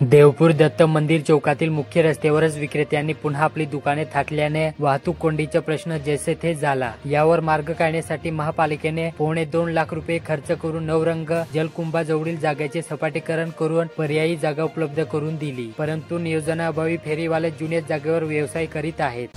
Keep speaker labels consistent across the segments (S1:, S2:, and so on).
S1: देवपूर दत्त मंदिर चौकातील मुख्य रस्त्यावरच विक्रेत्यांनी पुन्हा आपली दुकाने थाटल्याने वाहतूक कोंडीचा प्रश्न जैसे थे झाला। यावर मार्ग काढण्यासाठी महापालिकेने $2.25 लाख खर्च करून नवरंग जलकुंभाजवळील जागेचे सपाटीकरण करून पर्यायी जागा उपलब्ध करून दिली, परंतु नियोजनाअभावी फेरीवाले जुन्याच जागेवर व्यवसाय करीत आहेत।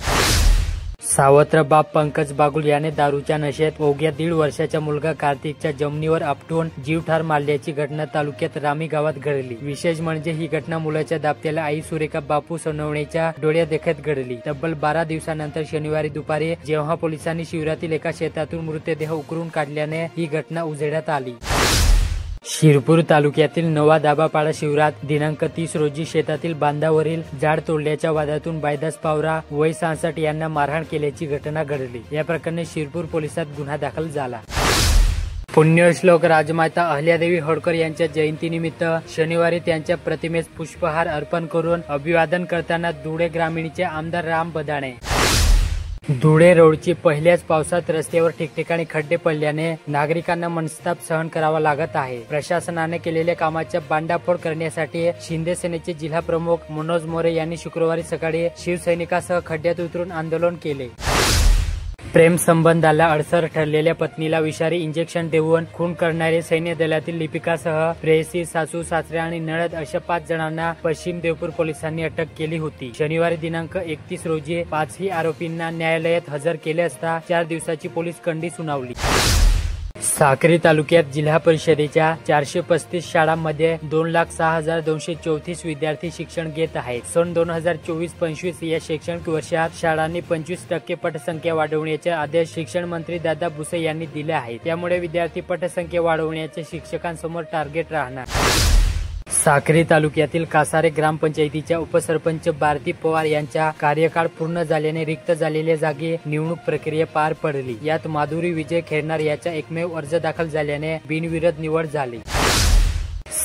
S1: सावत्र बाप पंकज बागुल याने दारूच्या नशेत अवघ्या 1.5 वर्षाचा मुलगा कार्तिकच्या जमिनीवर आपटून जीव ठार मारल्याची घटना तालुक्यात रामी गावात घडली। विशेष म्हणजे ही घटना मुलाच्या दाम्पत्याला आई सुरेखा बापू सोनवणेच्या डोळ्यादेखत घडली। तब्बल 12 दिवसानंतर शनिवारी दुपारी जेव्हा पोलिसांनी शिवारातील एका शेतातून मृतदेह उकरून काढल्याने ही घटना उजेडात आली। शिरपूर तालुक्यातील नवा दाबापाडा शिवारात दिनांक 30 रोजी शेतातील बांधावरील झाड तोडल्याच्या वादातून बायदास पावरा वय 66 यांना मारहाण केल्याची घटना घडली। या प्रकरणी शिरपूर पोलिसात गुन्हा दाखल झाला। पुण्यश्लोक राजमाता अहिल्यादेवी होळकर यांच्या जयंतीनिमित्त शनिवारी त्यांच्या प्रतिमेस पुष्पहार अर्पण करून अभिवादन करताना धुळे ग्रामीणचे आमदार राम बदाणे। धुळे रोडची पहिल्याच पावसात रस्त्यावर ठिकठिकाणी खड्डे पडल्याने नागरिकांना मनस्ताप सहन करावा लागत आहे। प्रशासनाने केलेल्या कामाच्या भांडाफोड करण्यासाठी शिंदे सेनेचे जिल्हा प्रमुख मनोज मोरे यांनी शुक्रवारी सकाळी शिवसैनिकांसह खड्ड्यात उतरून आंदोलन केले। प्रेम संबंधाला अडसर ठरलेल्या पत्नीला विषारी इंजेक्शन देऊन खून करणारे सैन्य दलातील लिपिकासह प्रेयसी, सासू, सासरे आणि नणद अशा 5 जणांना पश्चिम देवपूर पोलिसांनी अटक केली होती। शनिवारी दिनांक 31 रोजी 5ही आरोपींना न्यायालयात हजर केले असता 4 दिवसाची पोलीस कोंडी सुनावली। साक्री तालुक्यात जिल्हा परिषदेच्या 435 शाळांमध्ये 2,06,234 विद्यार्थी शिक्षण घेत आहेत। सन 2024-25 या शैक्षणिक वर्षात शाळांनी 25% पटसंख्या वाढवण्याचे आदेश शिक्षण मंत्री दादा भुसे यांनी दिले आहेत। त्यामुळे विद्यार्थी पटसंख्या वाढवण्याचे शिक्षकांसमोर टार्गेट राहणार। साक्री तालुक्यातील कासारे ग्रामपंचायतीच्या उपसरपंच भारती पवार यांचा कार्यकाळ पूर्ण झाल्याने रिक्त झालेल्या जागी निवडणूक प्रक्रिया पार पडली। यात माधुरी विजय खेरणार याचा एकमेव अर्ज दाखल झाल्याने बिनविरोध निवड झाली।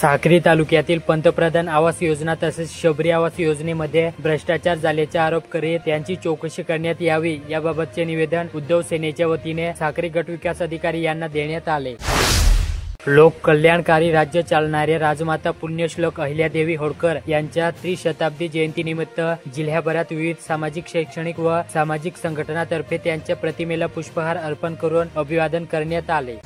S1: साक्री तालुक्यातील पंतप्रधान आवास योजना तसेच शबरी आवास योजनेमध्ये भ्रष्टाचार झाल्याचा आरोप करीत त्यांची चौकशी करण्यात यावी याबाबतचे निवेदन उद्धव सेनेच्या वतीने साक्री गट विकास अधिकारी यांना देण्यात आले। लोक कल्याणकारी राज्य चालणाऱ्या राजमाता पुण्यश्लोक अहिल्यादेवी होळकर यांच्या त्रिशताब्दी जयंतीनिमित्त जिल्ह्याभरात विविध सामाजिक, शैक्षणिक व सामाजिक संघटनांतर्फे त्यांच्या प्रतिमेला पुष्पहार अर्पण करून अभिवादन करण्यात आले।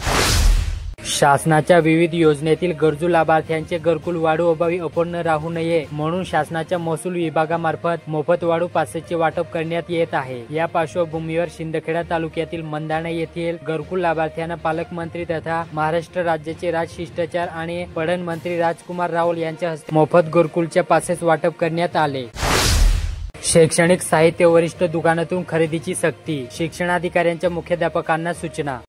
S1: शासनाच्या विविध योजनेतील गरजू लाभार्थ्यांचे घरकुल वाढू अभावी अपर्ण राहू नये म्हणून शासनाच्या महसूल विभागामार्फत मोफत वाढू पासेचे वाटप करण्यात येत आहे। या पार्श्वभूमीवर शिंदखेडा तालुक्यातील मंदाणे येथील घरकुल लाभार्थ्यांना पालकमंत्री तथा महाराष्ट्र राज्याचे राजशिष्टाचार आणि पणन मंत्री राजकुमार रावल यांच्या हस्ते मोफत घरकुलच्या पासेस वाटप करण्यात आले। शैक्षणिक साहित्य वरिष्ठ दुकानातून खरेदीची सक्ती, शिक्षणाधिकाऱ्यांच्या मुख्याध्यापकांना सूचना।